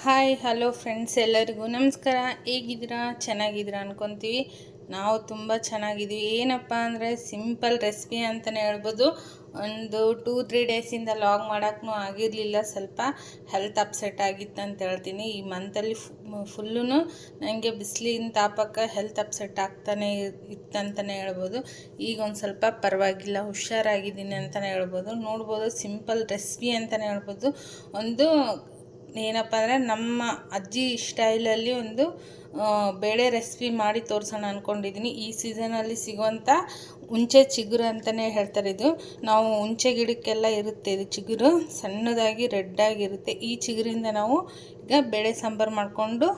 Hi hello friends, ಎಲ್ಲರಿಗೂ ನಮಸ್ಕಾರ. ಹೇಗಿದ್ದೀರಾ? ಚೆನ್ನಾಗಿದ್ದೀರಾ ಅನ್ಕೊತೀವಿ. ನಾವು ತುಂಬ ಚೆನ್ನಾಗಿದ್ದೀವಿ. ಏನಪ್ಪ ಅಂದರೆ ಸಿಂಪಲ್ ರೆಸಿಪಿ ಅಂತಲೇ ಹೇಳ್ಬೋದು. ಒಂದು 2-3 ಡೇಸಿಂದ ಲಾಗ್ ಮಾಡೋಕ್ಕೂ ಆಗಿರಲಿಲ್ಲ. ಸ್ವಲ್ಪ ಹೆಲ್ತ್ ಅಪ್ಸೆಟ್ ಆಗಿತ್ತು ಅಂತ ಹೇಳ್ತೀನಿ. ಈ ಮಂತಲ್ಲಿ ಫುಲ್ಲೂ ನನಗೆ ಬಿಸಿಲಿನ ತಾಪಕ್ಕೆ ಹೆಲ್ತ್ ಅಪ್ಸೆಟ್ ಆಗ್ತಾನೆ ಇತ್ತಂತಲೇ ಹೇಳ್ಬೋದು. ಈಗ ಒಂದು ಸ್ವಲ್ಪ ಪರವಾಗಿಲ್ಲ, ಹುಷಾರಾಗಿದ್ದೀನಿ ಅಂತಲೇ ಹೇಳ್ಬೋದು. ನೋಡ್ಬೋದು, ಸಿಂಪಲ್ ರೆಸಿಪಿ ಅಂತಲೇ ಹೇಳ್ಬೋದು. ಒಂದು ಏನಪ್ಪ ಅಂದರೆ ನಮ್ಮ ಅಜ್ಜಿ ಸ್ಟೈಲಲ್ಲಿ ಒಂದು ಬೇಳೆ ರೆಸಿಪಿ ಮಾಡಿ ತೋರಿಸೋಣ ಅಂದ್ಕೊಂಡಿದ್ದೀನಿ. ಈ ಸೀಸನಲ್ಲಿ ಸಿಗುವಂಥ ಹುಂಚೆ ಚಿಗುರು ಅಂತಲೇ ಹೇಳ್ತಾರೆ. ಇದು ನಾವು ಹುಂಚೆ ಗಿಡಕ್ಕೆಲ್ಲ ಇರುತ್ತೆ ಇದು ಚಿಗುರು, ಸಣ್ಣದಾಗಿ ರೆಡ್ಡಾಗಿರುತ್ತೆ. ಈ ಚಿಗುರಿಂದ ನಾವು ಈಗ ಬೇಳೆ ಸಾಂಬಾರು ಮಾಡಿಕೊಂಡು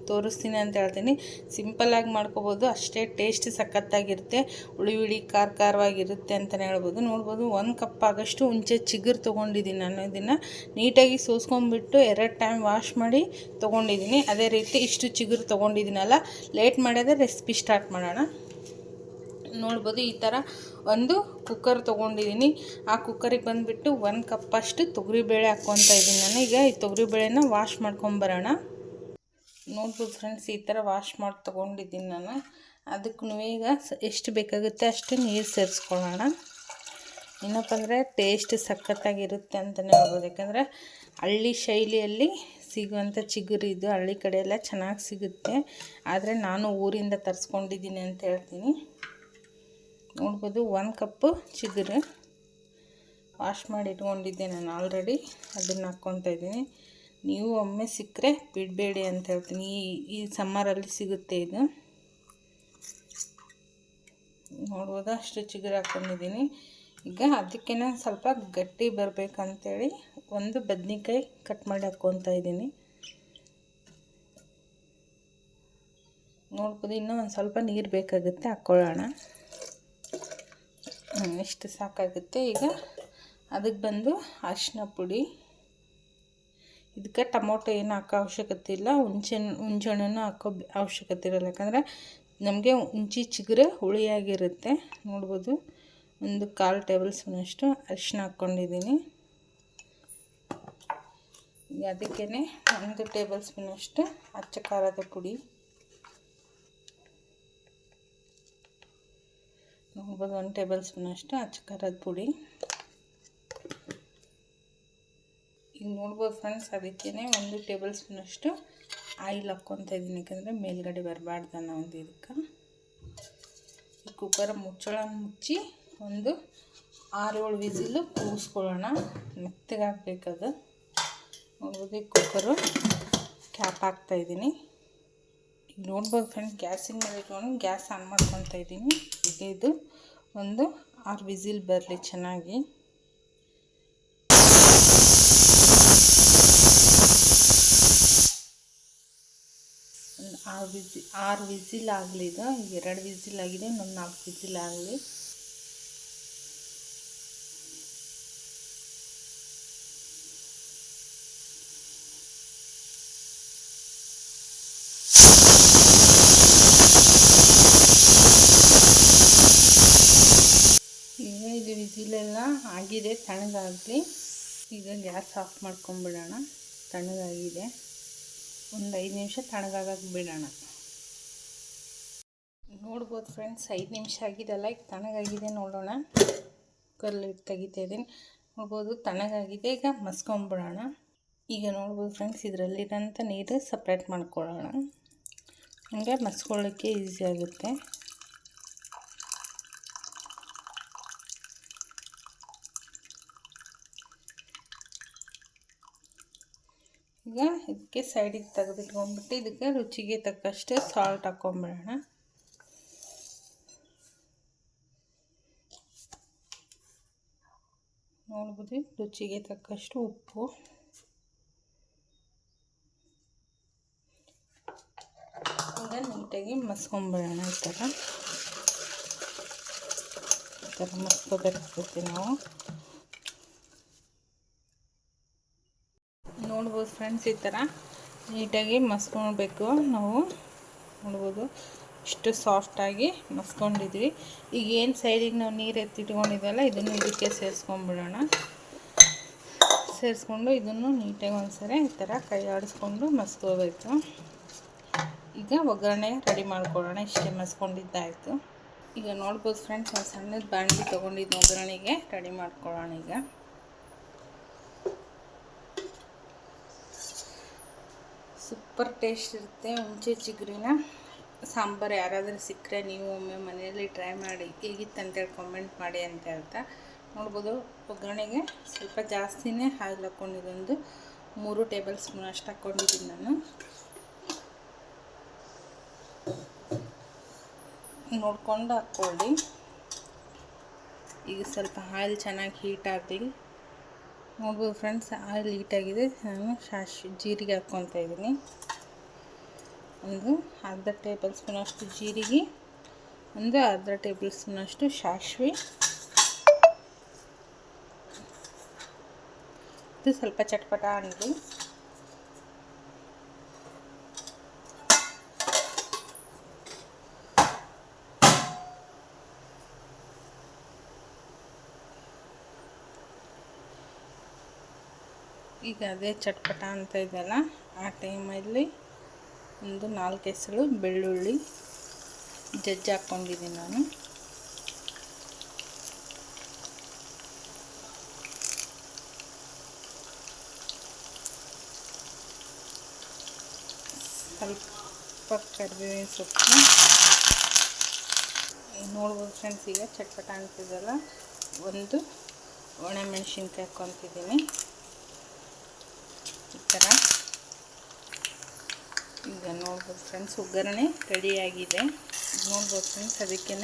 ತೋರಿಸ್ತೀನಿ ಅಂತ ಹೇಳ್ತೀನಿ. ಸಿಂಪಲ್ಲಾಗಿ ಮಾಡ್ಕೋಬೋದು, ಅಷ್ಟೇ ಟೇಸ್ಟ್ ಸಖತ್ತಾಗಿರುತ್ತೆ. ಹುಳಿ ಖಾರವಾಗಿರುತ್ತೆ ಅಂತಲೇ ಹೇಳ್ಬೋದು. ನೋಡ್ಬೋದು, 1 ಕಪ್ ಆಗೋಷ್ಟು ಹುಂಚೆ ಚಿಗುರು ತೊಗೊಂಡಿದ್ದೀನಿ. ನಾನು ಇದನ್ನು ನೀಟಾಗಿ ಸೋಸ್ಕೊಂಡ್ಬಿಟ್ಟು 2 ಟೈಮ್ ವಾಶ್ ಮಾಡಿ ತೊಗೊಂಡಿದ್ದೀನಿ. ಅದೇ ರೀತಿ ಇಷ್ಟು ಚಿಗುರು ತೊಗೊಂಡಿದ್ದೀನಲ್ಲ, ಲೇಟ್ ಮಾಡೋದೇ ರೆಸಿಪಿ ಸ್ಟಾರ್ಟ್ ಮಾಡೋಣ. ನೋಡ್ಬೋದು, ಈ ಥರ ಒಂದು ಕುಕ್ಕರ್ ತೊಗೊಂಡಿದ್ದೀನಿ. ಆ ಕುಕ್ಕರಿಗೆ ಬಂದುಬಿಟ್ಟು 1 ಕಪ್ಪಷ್ಟು ತೊಗರಿಬೇಳೆ ಹಾಕ್ಕೊತಾ ಇದ್ದೀನಿ ನಾನು. ಈಗ ಈ ತೊಗರಿಬೇಳೆನ ವಾಶ್ ಮಾಡ್ಕೊಂಬರೋಣ. ನೋಡ್ಬೋದು ಫ್ರೆಂಡ್ಸ್, ಈ ಥರ ವಾಶ್ ಮಾಡಿ ತೊಗೊಂಡಿದ್ದೀನಿ ನಾನು. ಅದಕ್ಕೂ ಈಗ ಎಷ್ಟು ಬೇಕಾಗುತ್ತೆ ಅಷ್ಟು ನೀರು ಸೇರಿಸ್ಕೊಳ್ಳೋಣ. ಏನಪ್ಪ ಅಂದರೆ ಟೇಸ್ಟ್ ಸಖತ್ತಾಗಿರುತ್ತೆ ಅಂತಲೇ ಹೇಳ್ಬೋದು. ಯಾಕಂದರೆ ಹಳ್ಳಿ ಶೈಲಿಯಲ್ಲಿ ಸಿಗುವಂಥ ಚಿಗುರು ಇದು. ಹಳ್ಳಿ ಕಡೆ ಎಲ್ಲ ಚೆನ್ನಾಗಿ ಸಿಗುತ್ತೆ, ಆದರೆ ನಾನು ಊರಿಂದ ತರಿಸ್ಕೊಂಡಿದ್ದೀನಿ ಅಂತ ಹೇಳ್ತೀನಿ. ನೋಡ್ಬೋದು, 1 ಕಪ್ಪು ಚಿಗುರು ವಾಶ್ ಮಾಡಿ ಇಟ್ಕೊಂಡಿದ್ದೆ ನಾನು ಆಲ್ರೆಡಿ. ಅದನ್ನು ಹಾಕ್ಕೊತಾ ಇದ್ದೀನಿ. ನೀವು ಒಮ್ಮೆ ಸಿಕ್ಕರೆ ಬಿಡಬೇಡಿ ಅಂತ ಹೇಳ್ತೀನಿ. ಈ ಸಮ್ಮರಲ್ಲಿ ಸಿಗುತ್ತೆ ಇದು. ನೋಡ್ಬೋದು, ಅಷ್ಟು ಚಿಗುರು ಹಾಕ್ಕೊಂಡಿದ್ದೀನಿ. ಈಗ ಅದಕ್ಕೆ ಸ್ವಲ್ಪ ಗಟ್ಟಿ ಬರಬೇಕಂತೇಳಿ ಒಂದು ಬದ್ನಿಕಾಯಿ ಕಟ್ ಮಾಡಿ ಹಾಕ್ಕೊತಾ ಇದ್ದೀನಿ. ನೋಡ್ಬೋದು, ಇನ್ನೂ ಒಂದು ಸ್ವಲ್ಪ ನೀರು ಬೇಕಾಗುತ್ತೆ, ಹಾಕ್ಕೊಳ್ಳೋಣ. ಇಷ್ಟು ಸಾಕಾಗುತ್ತೆ. ಈಗ ಅದಕ್ಕೆ ಬಂದು ಅರಿಶಿನ ಪುಡಿ. ಇದಕ್ಕೆ ಟೊಮೊಟೊ ಏನು ಹಾಕೋ ಅವಶ್ಯಕತೆ ಇಲ್ಲ, ಹುಂಚೆಹಣ್ಣು ಹಾಕೋ ಅವಶ್ಯಕತೆ ಇರೋಲ್ಲ. ಯಾಕಂದರೆ ನಮಗೆ ಹುಂಚಿ ಚಿಗುರು ಹುಳಿಯಾಗಿರುತ್ತೆ. ನೋಡ್ಬೋದು, ಒಂದು 1/4 ಟೇಬಲ್ ಸ್ಪೂನಷ್ಟು ಅರಿಶಿನ ಹಾಕ್ಕೊಂಡಿದ್ದೀನಿ. ಈಗ ಅದಕ್ಕೇ 1 ಟೇಬಲ್ ಸ್ಪೂನಷ್ಟು ಅಚ್ಚ ಖಾರದ ಪುಡಿ. ನೋಡ್ಬೋದು, 1 ಟೇಬಲ್ ಸ್ಪೂನಷ್ಟು ಅಚ್ಚ ಖಾರದ ಪುಡಿ. ಈಗ ನೋಡ್ಬೋದು ಫ್ರೆಂಡ್ಸ್, ಅದಕ್ಕೇ 1 ಟೇಬಲ್ ಸ್ಪೂನಷ್ಟು ಆಯಿಲ್ ಹಾಕ್ಕೊತಾ ಇದ್ದೀನಿ. ಯಾಕಂದರೆ ಮೇಲ್ಗಡೆ ಬರಬಾರ್ದು ಅನ್ನೋ ಒಂದು ಇದಕ್ಕೆ. ಈ ಕುಕ್ಕರ್ ಮುಚ್ಚಿ ಒಂದು 6-7 ವಿಸಿಲು ಕೂಗಿಸ್ಕೊಳ್ಳೋಣ. ಮೆತ್ತಗಾಗಬೇಕದು. ನೋಡ್ಬೋದು, ಈ ಕುಕ್ಕರು ಕ್ಯಾಪ್ ಹಾಕ್ತಾಯಿದ್ದೀನಿ. ಈಗ ನೋಡ್ಬೋದು ಫ್ರೆಂಡ್ಸ್, ಗ್ಯಾಸಿನ ಮೇಲೆ ಇಟ್ಕೊಂಡು ಗ್ಯಾಸ್ ಆನ್ ಮಾಡ್ಕೊತಾ ಇದ್ದೀನಿ. ಈಗ ಇದು ಒಂದು 6 ವಿಸಿಲ್ ಬರಲಿ ಚೆನ್ನಾಗಿ. 6 ವಿಸಿಲ್ ಆಗಲಿ. ಇದು 2 ವಿಸಿಲ್ ಆಗಿದೆ, ಇನ್ನೊಂದು 4 ವಿಸಿಲ್ ಆಗಲಿ. ಈಗ ಇದು ವಿಸಿಲೆಲ್ಲ ಆಗಿದೆ, ತಣ್ಣಗಾಗಲಿ. ಈಗ ಗ್ಯಾಸ್ ಆಫ್ ಮಾಡ್ಕೊಂಬಿಡೋಣ. ತಣ್ಣಗಾಗಿದೆ, ಒಂದು 5 ನಿಮಿಷ ತಣ್ಣಗಾಗಕ್ಕೆ ಬಿಡೋಣ. ನೋಡ್ಬೋದು ಫ್ರೆಂಡ್ಸ್, 5 ನಿಮಿಷ ಆಗಿದೆಲ್ಲ. ಈಗ ತಣ್ಣಗಾಗಿದೆ, ನೋಡೋಣ. ಕುಕ್ಕರಲ್ಲಿ ತೆಗಿತಾ ಇದ್ದೀನಿ. ನೋಡ್ಬೋದು, ತಣ್ಣಗಾಗಿದೆ. ಈಗ ಮಸ್ಕೊಂಬಿಡೋಣ. ಈಗ ನೋಡ್ಬೋದು ಫ್ರೆಂಡ್ಸ್, ಇದರಲ್ಲಿರೋಂಥ ನೀರು ಸಪ್ರೇಟ್ ಮಾಡ್ಕೊಳ್ಳೋಣ. ಹಂಗೆ ಮಸ್ಕೊಳ್ಳೋಕ್ಕೆ ಈಸಿ ಆಗುತ್ತೆ. ಈಗ ಇದಕ್ಕೆ ಸೈಡಿಗೆ ತೆಗೆದಿಟ್ಕೊಂಡ್ಬಿಟ್ಟು ಇದಕ್ಕೆ ರುಚಿಗೆ ತಕ್ಕಷ್ಟು ಸಾಲ್ಟ್ ಹಾಕ್ಕೊಂಬಿಡೋಣ. ನೋಡ್ಬೋದು, ರುಚಿಗೆ ತಕ್ಕಷ್ಟು ಉಪ್ಪು. ಈಗ ನೀಟಾಗಿ ಮಸ್ಕೊಂಬಿಡೋಣ. ಈ ಥರ ಮಸ್ಕೋಬೇಕಾಗುತ್ತೆ ನಾವು. ನೋಡ್ಬೋದು ಫ್ರೆಂಡ್ಸ್, ಈ ಥರ ನೀಟಾಗಿ ಮಸ್ಕೊಳ್ಬೇಕು ನಾವು. ನೋಡ್ಬೋದು, ಇಷ್ಟು ಸಾಫ್ಟಾಗಿ ಮಸ್ಕೊಂಡಿದ್ವಿ. ಈಗ ಏನು ಸೈಡಿಗೆ ನಾವು ನೀರು ಎತ್ತಿಟ್ಕೊಂಡಿದ್ದಲ್ಲ, ಇದನ್ನು ಇದಕ್ಕೆ ಸೇರಿಸ್ಕೊಂಬಿಡೋಣ. ಸೇರಿಸ್ಕೊಂಡು ಇದನ್ನು ನೀಟಾಗಿ ಒಂದ್ಸರಿ ಈ ಥರ ಕೈ ಆಡಿಸ್ಕೊಂಡು ಮಸ್ಕೋಬೇಕು. ಈಗ ಒಗ್ಗರಣೆ ರೆಡಿ ಮಾಡ್ಕೊಳ್ಳೋಣ. ಇಷ್ಟೇ ಮಸ್ಕೊಂಡಿದ್ದಾಯಿತು. ಈಗ ನೋಡ್ಬೋದು ಫ್ರೆಂಡ್ಸ್, ಒಂದು ಸಣ್ಣದ ಬಾಣಲಿ ತೊಗೊಂಡಿದ್ದು ಒಗ್ಗರಣೆಗೆ ರೆಡಿ ಮಾಡ್ಕೊಳ್ಳೋಣ. ಈಗ ಸೂಪರ್ ಟೇಸ್ಟ್ ಇರುತ್ತೆ ಹುಣಸೆ ಚಿಗುರಿನ ಸಾಂಬಾರು. ಯಾರಾದರೂ ಸಿಕ್ಕರೆ ನೀವು ಒಮ್ಮೆ ಮನೆಯಲ್ಲಿ ಟ್ರೈ ಮಾಡಿ ಹೇಗಿತ್ತು ಅಂತೇಳಿ ಕಾಮೆಂಟ್ ಮಾಡಿ ಅಂತ ಹೇಳ್ತಾ, ನೋಡ್ಬೋದು ಒಗ್ಗರಣೆಗೆ ಸ್ವಲ್ಪ ಜಾಸ್ತಿನೇ ಆಯಿಲ್ ಹಾಕ್ಕೊಂಡಿದ್ದೊಂದು 3 ಟೇಬಲ್ ಸ್ಪೂನ್ ಅಷ್ಟು ಹಾಕ್ಕೊಂಡಿದ್ದೀನಿ ನಾನು. ನೋಡ್ಕೊಂಡು ಹಾಕ್ಕೊಳ್ಳಿ. ಈಗ ಸ್ವಲ್ಪ ಆಯಿಲ್ ಚೆನ್ನಾಗಿ ಹೀಟ್ ಆಗಲಿ. ನೋಡ್ಬೋದು ಫ್ರೆಂಡ್ಸ್, ಆಯಿಲ್ ಹೀಟಾಗಿದೆ. ನಾನು ಜೀರಿಗೆ ಹಾಕ್ಕೊತಾ ಇದ್ದೀನಿ. ಒಂದು ಅರ್ಧ ಟೇಬಲ್ ಸ್ಪೂನ್ ಅಷ್ಟು ಜೀರಿಗೆ, ಒಂದು ಅರ್ಧ ಟೇಬಲ್ ಸ್ಪೂನ್ ಅಷ್ಟು ಸಾಸಿವೆ. ಇದು ಸ್ವಲ್ಪ ಚಟ್ಪಟ ಅನ್ನಲಿ. ಈಗ ಅದೇ ಚಟ್ಪಟ ಅಂತ ಇದೆಯಲ್ಲ, ಆ ಟೈಮಲ್ಲಿ ಒಂದು 4 ಎಸಳು ಬೆಳ್ಳುಳ್ಳಿ ಜಜ್ಜಿ ಹಾಕ್ಕೊಂಡಿದ್ದೀನಿ ನಾನು. ಸ್ವಲ್ಪ ಕರಿಬೇವಿನ ಸೊಪ್ಪು. ನೋಡ್ಬೋದು ಫ್ರೆಂಡ್ಸ್, ಈಗ ಚಟ್ಪಟ ಅಂತಿದೆಯಲ್ಲ, ಒಂದು ಒಣಮೆಣಸಿನ್ಕಾಯಿ ಹಾಕ್ಕೊತಿದ್ದೀನಿ ಈ ಥರ. ಈಗ ನೋಡ್ಬೋದು ಫ್ರೆಂಡ್ಸ್, ಒಗ್ಗರಣೆ ರೆಡಿಯಾಗಿದೆ. ನೋಡ್ಬೋದು ಫ್ರೆಂಡ್ಸ್, ಅದಕ್ಕೇ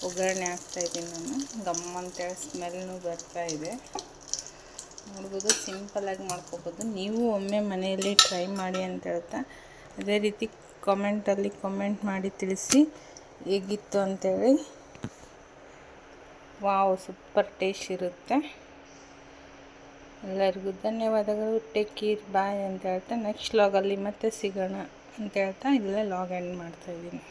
ಒಗ್ಗರಣೆ ಹಾಕ್ತಾಯಿದ್ದೀನಿ ನಾನು. ಗಮ್ ಅಂತೇಳಿ ಸ್ಮೆಲ್ನು ಬರ್ತಾಯಿದೆ. ನೋಡ್ಬೋದು, ಸಿಂಪಲ್ಲಾಗಿ ಮಾಡ್ಕೊಬೋದು. ನೀವು ಒಮ್ಮೆ ಮನೆಯಲ್ಲಿ ಟ್ರೈ ಮಾಡಿ ಅಂತ ಹೇಳ್ತಾ, ಅದೇ ರೀತಿ ಕಾಮೆಂಟಲ್ಲಿ ಕಾಮೆಂಟ್ ಮಾಡಿ ತಿಳಿಸಿ ಹೇಗಿತ್ತು ಅಂತೇಳಿ. ವಾವ್, ಸೂಪರ್ ಟೇಸ್ಟ್ ಇರುತ್ತೆ. ಎಲ್ಲರಿಗೂ ಧನ್ಯವಾದಗಳು. ಟೇಕ್ ಕೇರ್, ಬಾಯ್ ಅಂತ ಹೇಳ್ತಾ ನೆಕ್ಸ್ಟ್ ಲಾಗಲ್ಲಿ ಮತ್ತೆ ಸಿಗೋಣ ಅಂತ ಹೇಳ್ತಾ ಇಲ್ಲೇ ಲಾಗ್ ಎಂಡ್ ಮಾಡ್ತಾಯಿದ್ದೀನಿ.